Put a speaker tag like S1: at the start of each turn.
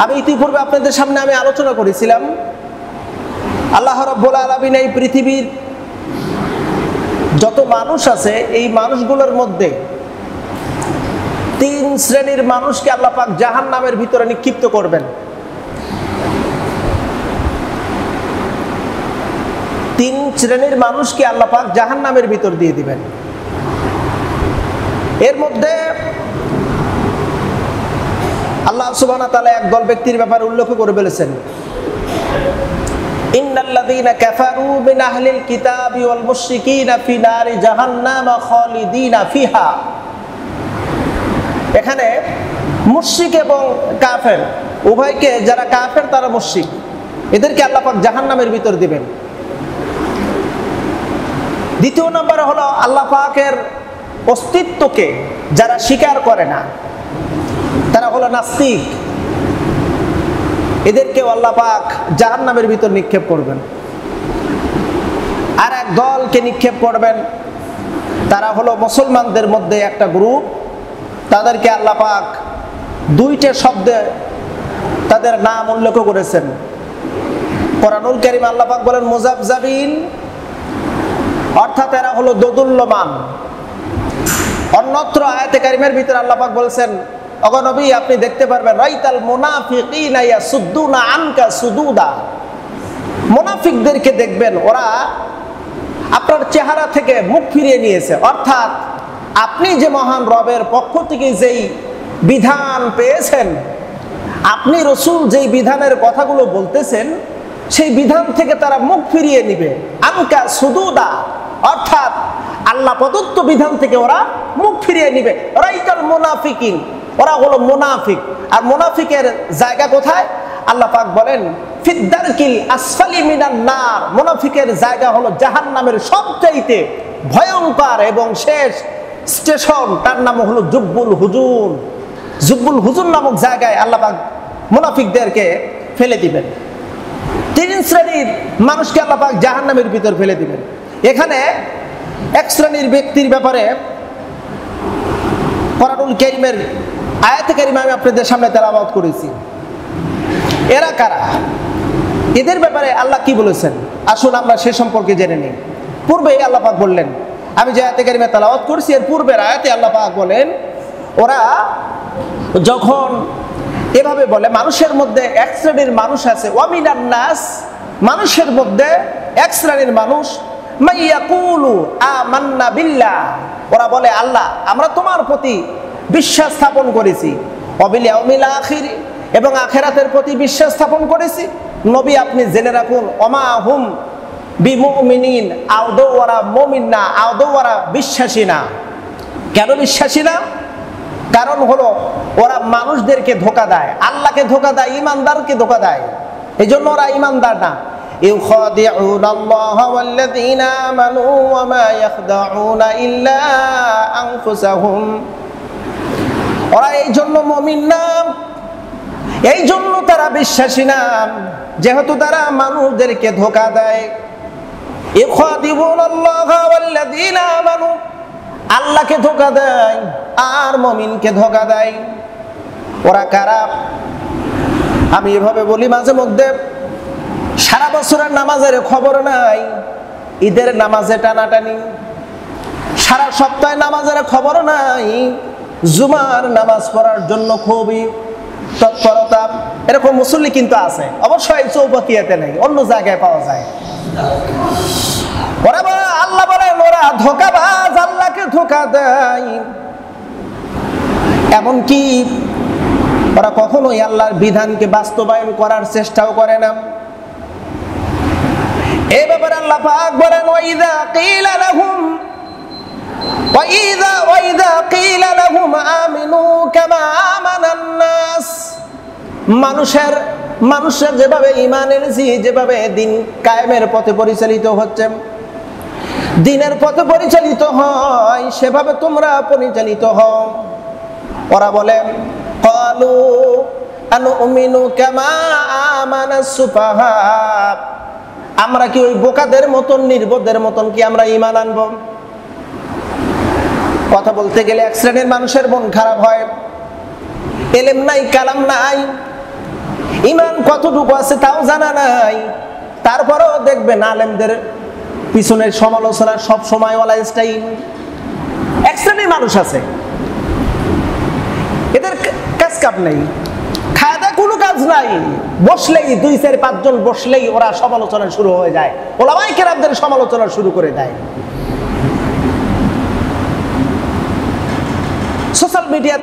S1: আমি ইতিপূর্বে আপনাদের সামনে আমি আলোচনা করেছিলাম আল্লাহ রাব্বুল আলামিন এই পৃথিবীর যত মানুষ আছে এই মানুষগুলোর মধ্যে 3 শ্রেণীর মানুষকে আল্লাহ পাক জাহান্নামের ভিতরে নিক্ষিপ্ত করবেন। 3 শ্রেণীর মানুষকে আল্লাহ পাক জাহান্নামের ভিতর দিয়ে দিবেন। এর মধ্যে আল্লাহ সুবহানাহু ওয়া তাআলা একদল ব্যক্তির ব্যাপারে উল্লেখ করে বলেছেন, ইন্নাল্লাযীনা কাফারু মিন আহলিল কিতাবি ওয়াল মুশরিকিনা ফি নারি জাহান্নাম খালিদিনা ফিহা। এখানে মুশরিক এবং কাফের উভয়কে, যারা কাফের তারা মুশরিক, এদেরকে আল্লাহ পাক জাহান্নামের ভিতর দিবেন। দ্বিতীয় নম্বরে হলো আল্লাহ পাকের অস্তিত্বকে যারা স্বীকার করে না, তারা হলো নাস্তিক, এদেরকেও আল্লাহ পাক জাহান্নামের ভিতর নিক্ষেপ করবেন। আর এক দলকে নিক্ষেপ করবেন, তারা হলো মুসলমানদের মধ্যে একটা গ্রুপ, তাদেরকে আল্লাহ পাক 2টা শব্দে তাদের নাম উল্লেখ করেছেন। কোরআনুল কারীম আল্লাহ পাক বলেন মুযাবযাবিন, অর্থাৎ এরা হলো দোদুল্যমান। অন্যত্র আয়াতে কারিমের ভিতরে আল্লাহ পাক বলেছেন, ওগো নবী আপনি দেখতে পারবেন রাইতাল মুনাফিকিনা ইয়াসুদ্দুনা আনকা সুদুদা, মুনাফিকদেরকে দেখবেন ওরা আপনার চেহারা থেকে মুখ ফিরিয়ে নিয়েছে। অর্থাৎ আপনি যে মহান রবের পক্ষ থেকে যেই বিধান পেয়েছেন, আপনি রাসূল যেই বিধানের কথাগুলো বলতেছেন সেই বিধান থেকে তারা মুখ ফিরিয়ে নিবে। আনকা সুদুদা, অর্থাৎ আল্লাহ প্রদত্ত বিধান থেকে ওরা মুখ ফিরিয়ে নিবে। রাইতাল মুনাফিকিন, ওরা হলো মুনাফিক। আর মুনাফিকের জায়গা কোথায়? আল্লাহ পাক বলেন ফিদ্দারকিল আসফালি মিনান নার, মুনাফিকের জায়গা হলো জাহান্নামের সবচাইতে ভয়ঙ্কর এবং শেষ স্টেশন, তার নাম হলো জুব্বুল হুজুর। জুব্বুল হুজুর নামক জায়গায় আল্লাহ পাক মুনাফিকদেরকে ফেলে দিবেন। 3 শ্রেণীর মানুষকে আল্লাহ পাক জাহান্নামের ভিতর ফেলে দিবেন। এখানে এক শ্রেণীর ব্যক্তির ব্যাপারে কোরআনুল কারীমের আয়াতে কারিমা আমি আপনাদের সামনে তেলাওয়াত করেছি। এরা কারা? এদের ব্যাপারে আল্লাহ কি বলেছেন আসুন আমরা সে সম্পর্কে জেনে নিই। পূর্বে আল্লাহ পাক বললেন, আমি যে আয়াতে কারিমা তেলাওয়াত করেছি এর পূর্বের আয়াতে আল্লাহ পাক বলেন, ওরা যখন এভাবে বলে মানুষের মধ্যে এক শ্রেণীর মানুষ আছে, ওয়ামিনান নাস, মানুষের মধ্যে এক শ্রেণীর মানুষ মাইয়াকুলু আমান্না বিল্লাহ, ওরা বলে আল্লাহ আমরা তোমার প্রতি বিশ্বাস স্থাপন করেছি, ওয়াবিল ইয়াউমিল আখির, এবং আখিরাতের প্রতি বিশ্বাস স্থাপন করেছি। নবী আপনি জেনে রাখুন ওমা হুম বিমুমিনিন, আদৌ ওরা মুমিন না, আদৌ ওরা বিশ্বাসী না। কেন বিশ্বাসী না? কারণ হলো ওরা মানুষদেরকে ধোঁকা দেয়, আল্লাহকে ধোঁকা দেয়, ইমানদারকে ধোঁকা দেয়, এই জন্য ওরা ইমানদার না। ইউখাদিউনাল্লাহা ওয়াল্লাযীনা আমানু ওয়া মা ইয়াখদাউনা ইল্লা আনফুসাহুম, ওরা এই জন্য মুমিন না, এই জন্য তারা বিশ্বাসী না, যেহেতু তারা মানুষদেরকে ধোঁকা দেয়। ইউখাদিউনাল্লাহা ওয়াল্লাযীনা আমানু, আল্লাহকে ধোঁকা দেয় আর মুমিনকে ধোঁকা দেয়। ওরা কারা? আমি এভাবে বলি মাঝে মধ্যে, সারা বছরের নামাজের খবর নাই, ঈদের নামাজে টানাটানি, সারা সপ্তাহে নামাজের খবর নাই, জুমার নামাজ পড়ার জন্য খুবই তৎপরতা, এরকম মুসল্লি কিন্তু আছে, অবশ্যই চৌবকিয়াতে নেই, অন্য জায়গায় পাওয়া যায়। ওরা আল্লাহ বলেন ওরা ধোঁকাবাজ, আল্লাহকে ধোঁকা দেয়। এমনকি ওরা কখনোই আল্লাহর বিধানকে বাস্তবায়ন করার চেষ্টাও করে না। এই ব্যাপারে আল্লাহ পাক বলেন ওয়াইযা কিলা লাহুম আমিনু কামা আমানান নাস, মানুষের যেভাবে ঈমান এনেছি, যেভাবে দিন কায়েমের পথে পরিচালিত হচ্ছে, দিনের পথে পরিচালিত হয়, সেভাবে তোমরা পরিচালিত হও। ওরা বলে ক্বালু আনুমিনু কামা আমানাস সুফাহা, আমরা কি ওই বোকাদের মতন, নির্বোধের মতন কি আমরা ঈমান আনবো? কথা বলতে গেলে এক শ্রেণীর মানুষের মন খারাপ হয়। এলেম নাই, কালাম নাই, ইমান কতটুকু আছে তাও জানা নাই, তারপরেও দেখবেন আলেমদের পিছনের সমালোচনা সব সময় অলওয়েজ টাইম। এক শ্রেণীর মানুষ আছে, এদের কাজ কাম নেই, খাওয়া কোনো কাজ নাই, বসলেই 2-4-5 জন বসলেই ওরা সমালোচনা শুরু হয়ে যায়, ওলামায়ে কেরামদের সমালোচনা শুরু করে দেয়। Social media